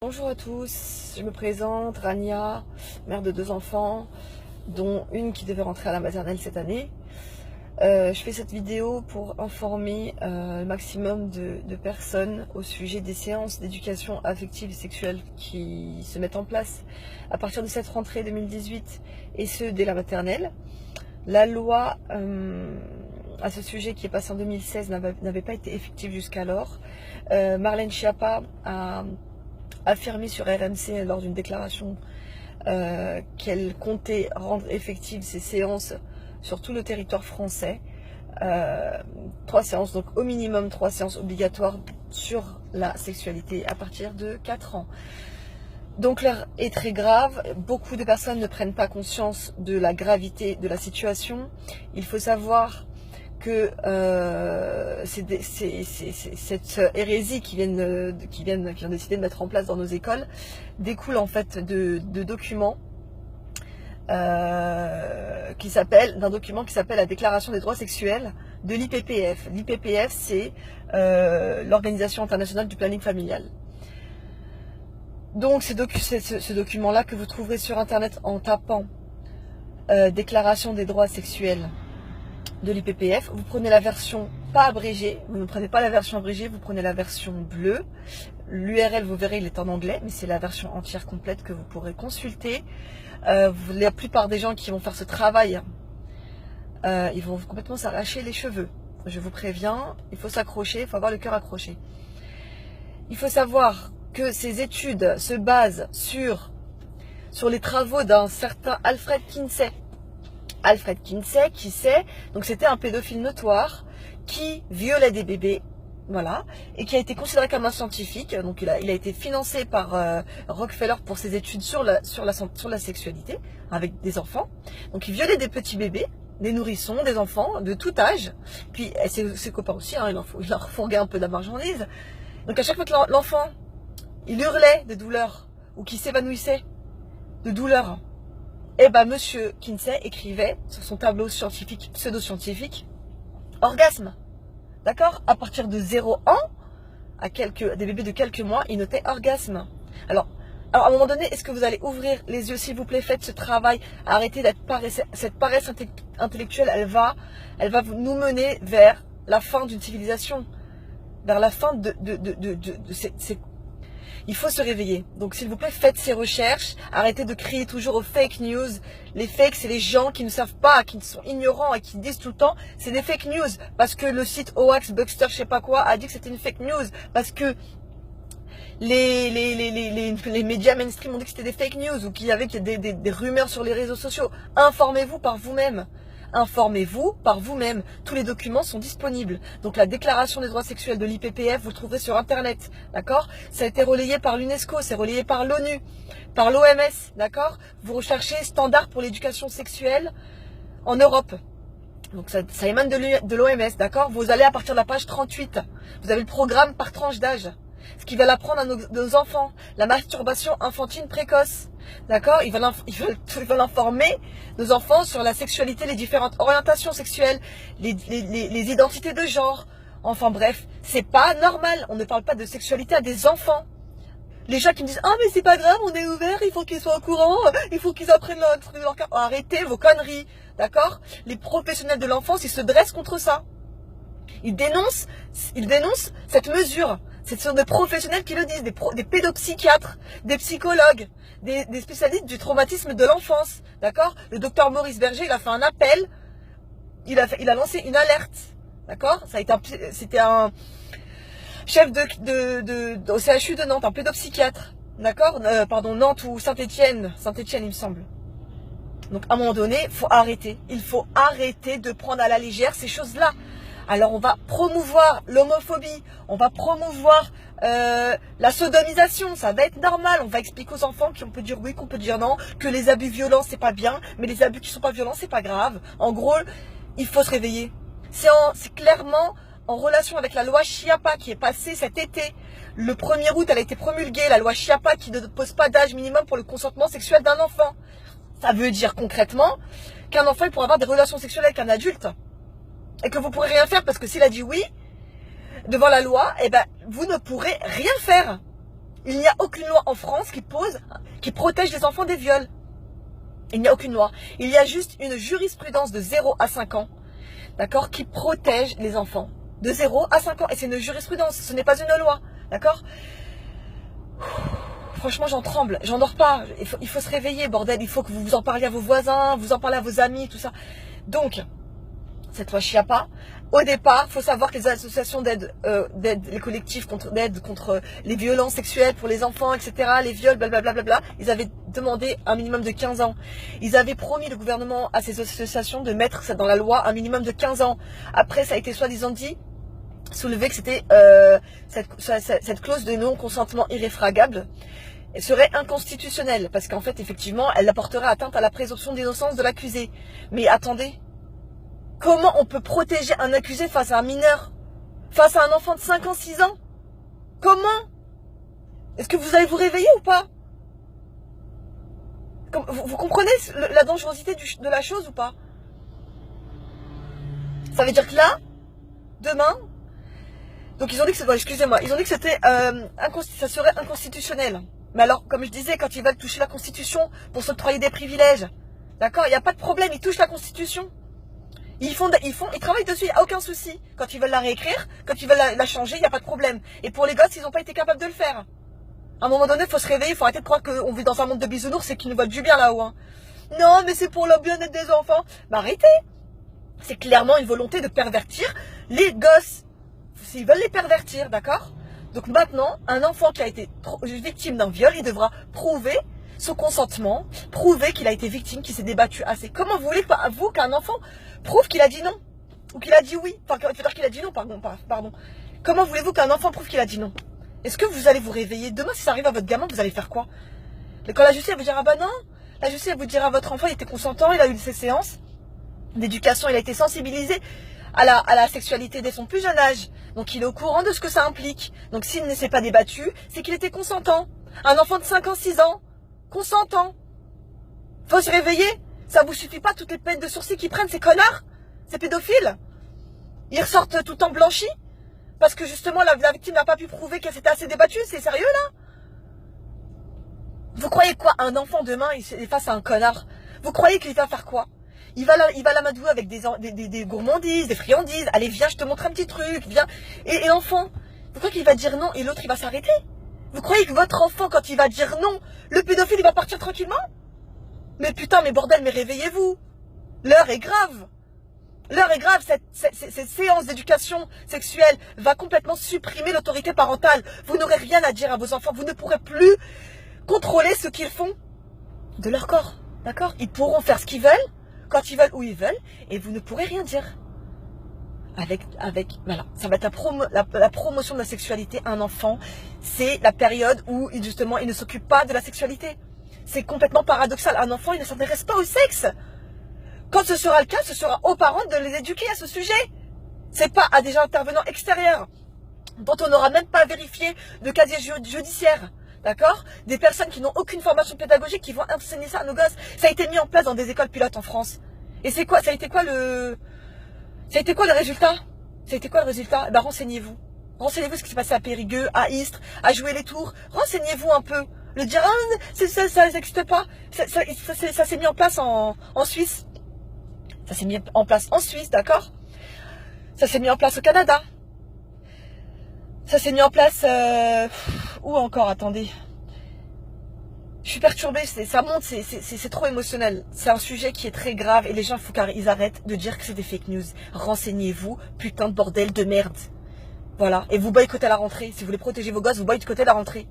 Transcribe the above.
Bonjour à tous, je me présente, Rania, mère de 2 enfants, dont une qui devait rentrer à la maternelle cette année. Je fais cette vidéo pour informer le maximum de personnes au sujet des séances d'éducation affective et sexuelle qui se mettent en place à partir de cette rentrée 2018 et ce dès la maternelle. La loi à ce sujet qui est passée en 2016 n'avait pas été effective jusqu'alors. Marlène Schiappa a affirmé sur RMC lors d'une déclaration qu'elle comptait rendre effectives ces séances sur tout le territoire français. 3 séances, donc au minimum 3 séances obligatoires sur la sexualité à partir de 4 ans. Donc l'heure est très grave, beaucoup de personnes ne prennent pas conscience de la gravité de la situation. Il faut savoir que cette hérésie qui ont décidé de mettre en place dans nos écoles découle en fait de documents d'un document qui s'appelle la Déclaration des droits sexuels de l'IPPF. L'IPPF, c'est l'Organisation internationale du planning familial. Donc ce document-là que vous trouverez sur internet en tapant Déclaration des droits sexuels de l'IPPF, vous prenez la version pas abrégée, vous ne prenez pas la version abrégée, vous prenez la version bleue. L'URL, vous verrez, il est en anglais, mais c'est la version entière complète que vous pourrez consulter. La plupart des gens qui vont faire ce travail, ils vont complètement s'arracher les cheveux. Je vous préviens, il faut s'accrocher, il faut avoir le cœur accroché. Il faut savoir que ces études se basent sur les travaux d'un certain Alfred Kinsey. Alfred Kinsey, qui c'est, donc c'était un pédophile notoire qui violait des bébés, voilà, et qui a été considéré comme un scientifique. Donc il a été financé par Rockefeller pour ses études sur la sexualité avec des enfants. Donc il violait des petits bébés, des nourrissons, des enfants de tout âge. Puis ses copains aussi, hein, il leur fourguait un peu de la marchandise. Donc à chaque fois que l'enfant il hurlait de douleur ou qu'il s'évanouissait de douleur, et ben monsieur Kinsey écrivait sur son tableau scientifique, pseudo-scientifique, orgasme. D'accord? À partir de 0 ans, des bébés de quelques mois, il notait orgasme. Alors à un moment donné, est-ce que vous allez ouvrir les yeux, s'il vous plaît? Faites ce travail, arrêtez d'être cette paresse intellectuelle, elle va nous mener vers la fin d'une civilisation, vers la fin il faut se réveiller. Donc s'il vous plaît, faites ces recherches. Arrêtez de crier toujours aux fake news. Les fakes, c'est les gens qui ne savent pas, qui sont ignorants et qui disent tout le temps c'est des fake news. Parce que le site Hoax, Buckster, je sais pas quoi, a dit que c'était une fake news. Parce que les médias mainstream ont dit que c'était des fake news ou qu'il y avait des rumeurs sur les réseaux sociaux. Informez-vous par vous-même. Informez-vous par vous-même. Tous les documents sont disponibles. Donc la déclaration des droits sexuels de l'IPPF, vous le trouverez sur internet. D'accord? Ça a été relayé par l'UNESCO, c'est relayé par l'ONU, par l'OMS. D'accord? Vous recherchez standard pour l'éducation sexuelle en Europe. Donc ça émane de l'OMS. D'accord? Vous allez à partir de la page 38. Vous avez le programme par tranche d'âge. Ce qu'ils veulent apprendre à nos enfants. La masturbation infantile précoce. D'accord? Ils veulent informer nos enfants sur la sexualité, les différentes orientations sexuelles, les identités de genre. Enfin bref, c'est pas normal. On ne parle pas de sexualité à des enfants. Les gens qui me disent « Ah mais c'est pas grave, on est ouvert, il faut qu'ils soient au courant, il faut qu'ils apprennent leur cas. » Arrêtez vos conneries. D'accord? Les professionnels de l'enfance, ils se dressent contre ça. Ils dénoncent cette mesure. Ce sont des professionnels qui le disent, des pédopsychiatres, des psychologues, des spécialistes du traumatisme de l'enfance. D'accord? Le docteur Maurice Berger, il a fait un appel, il a lancé une alerte. D'accord? C'était un chef au CHU de Nantes, un pédopsychiatre. D'accord? Nantes ou Saint-Étienne, il me semble. Donc à un moment donné, il faut arrêter de prendre à la légère ces choses-là. Alors on va promouvoir l'homophobie, on va promouvoir la sodomisation, ça va être normal. On va expliquer aux enfants qu'on peut dire oui, qu'on peut dire non, que les abus violents c'est pas bien, mais les abus qui sont pas violents c'est pas grave. En gros, il faut se réveiller. C'est clairement en relation avec la loi Schiappa qui est passée cet été. Le 1er août, elle a été promulguée, la loi Schiappa qui ne pose pas d'âge minimum pour le consentement sexuel d'un enfant. Ça veut dire concrètement qu'un enfant il pourra avoir des relations sexuelles avec un adulte. Et que vous pourrez rien faire parce que s'il a dit oui devant la loi, eh ben vous ne pourrez rien faire. Il n'y a aucune loi en France qui protège les enfants des viols. Il n'y a aucune loi. Il y a juste une jurisprudence de 0 à 5 ans, d'accord, qui protège les enfants de 0 à 5 ans. Et c'est une jurisprudence, ce n'est pas une loi, d'accord. Franchement, j'en tremble, j'en dors pas. Il faut se réveiller, bordel. Il faut que vous en parliez à vos voisins, vous en parlez à vos amis, tout ça. Donc, cette loi Chiappa, au départ, il faut savoir que les associations d'aide, les collectifs d'aide contre les violences sexuelles pour les enfants, etc., les viols, blablabla, ils avaient demandé un minimum de 15 ans. Ils avaient promis, le gouvernement, à ces associations de mettre ça dans la loi un minimum de 15 ans. Après, ça a été soi-disant dit, soulevé que c'était cette clause de non-consentement irréfragable serait inconstitutionnelle, parce qu'en fait, effectivement, elle apporterait atteinte à la présomption d'innocence de l'accusé. Mais attendez, comment on peut protéger un accusé face à un mineur, face à un enfant de 5 ans, 6 ans? Comment? Est-ce que vous allez vous réveiller ou pas? Vous comprenez la dangerosité de la chose ou pas? Ça veut dire que là, demain, donc ils ont dit que excusez-moi, ils ont dit que c'était ça serait inconstitutionnel. Mais alors, comme je disais, quand ils veulent toucher la Constitution pour s'octroyer des privilèges, d'accord, il n'y a pas de problème, ils touchent la Constitution. Ils travaillent dessus, il n'y a aucun souci. Quand ils veulent la réécrire, quand ils veulent la changer, il n'y a pas de problème. Et pour les gosses, ils n'ont pas été capables de le faire. À un moment donné, il faut se réveiller, il faut arrêter de croire qu'on vit dans un monde de bisounours et qu'ils nous veulent du bien là-haut. Hein. Non, mais c'est pour le bien-être des enfants. Mais arrêtez. C'est clairement une volonté de pervertir les gosses. S'ils veulent les pervertir, d'accord? Donc maintenant, un enfant qui a été victime d'un viol, il devra prouver son consentement, prouver qu'il a été victime, qu'il s'est débattu assez. Comment vous voulez, vous, qu'un enfant prouve qu'il a dit non? Ou qu'il a dit oui? Enfin, il faut dire qu'il a dit non, pardon. Comment voulez-vous qu'un enfant prouve qu'il a dit non? Est-ce que vous allez vous réveiller? Demain, si ça arrive à votre gamin, vous allez faire quoi? Quand la justice, elle vous dira, bah non, la justice, elle vous dira, votre enfant, il était consentant, il a eu ses séances d'éducation, il a été sensibilisé à la sexualité dès son plus jeune âge. Donc, il est au courant de ce que ça implique. Donc, s'il ne s'est pas débattu, c'est qu'il était consentant. Un enfant de 5 ans, 6 ans, consentant. Faut se réveiller. Ça vous suffit pas toutes les peines de sourcils qu'ils prennent, ces connards, ces pédophiles. Ils ressortent tout en blanchi parce que justement la victime n'a pas pu prouver qu'elle s'était assez débattue. C'est sérieux là? Vous croyez quoi? Un enfant demain, il est face à un connard. Vous croyez qu'il va faire quoi? Il va l'amadouer avec des gourmandises, des friandises. Allez, viens, je te montre un petit truc, viens. Et l'enfant, vous croyez qu'il va dire non et l'autre il va s'arrêter? Vous croyez que votre enfant, quand il va dire non, le pédophile il va partir tranquillement? Mais putain, mais bordel, mais réveillez-vous. L'heure est grave. L'heure est grave. Cette séance d'éducation sexuelle va complètement supprimer l'autorité parentale. Vous n'aurez rien à dire à vos enfants. Vous ne pourrez plus contrôler ce qu'ils font de leur corps. D'accord? Ils pourront faire ce qu'ils veulent, quand ils veulent, où ils veulent, et vous ne pourrez rien dire. Voilà, ça va être la promotion de la sexualité à un enfant. C'est la période où, justement, il ne s'occupe pas de la sexualité. C'est complètement paradoxal. Un enfant, il ne s'intéresse pas au sexe. Quand ce sera le cas, ce sera aux parents de les éduquer à ce sujet. C'est pas à des intervenants extérieurs dont on n'aura même pas vérifié de casier judiciaire. D'accord? Des personnes qui n'ont aucune formation pédagogique qui vont enseigner ça à nos gosses. Ça a été mis en place dans des écoles pilotes en France. Et c'est quoi? Ça a été quoi le résultat? Eh ben, renseignez-vous. Renseignez-vous ce qui s'est passé à Périgueux, à Istres, à Jouer-les-Tours. Renseignez-vous un peu. Le dire, ah, ça n'existe pas. Ça s'est mis en place en Suisse. Ça s'est mis en place en Suisse, d'accord? Ça s'est mis en place au Canada. Ça s'est mis en place... où encore? Attendez. Je suis perturbée, ça monte, c'est trop émotionnel. C'est un sujet qui est très grave et les gens, il faut qu'ils arrêtent de dire que c'est des fake news. Renseignez-vous, putain de bordel de merde. Voilà. Et vous boycottez la rentrée. Si vous voulez protéger vos gosses, vous boycottez la rentrée.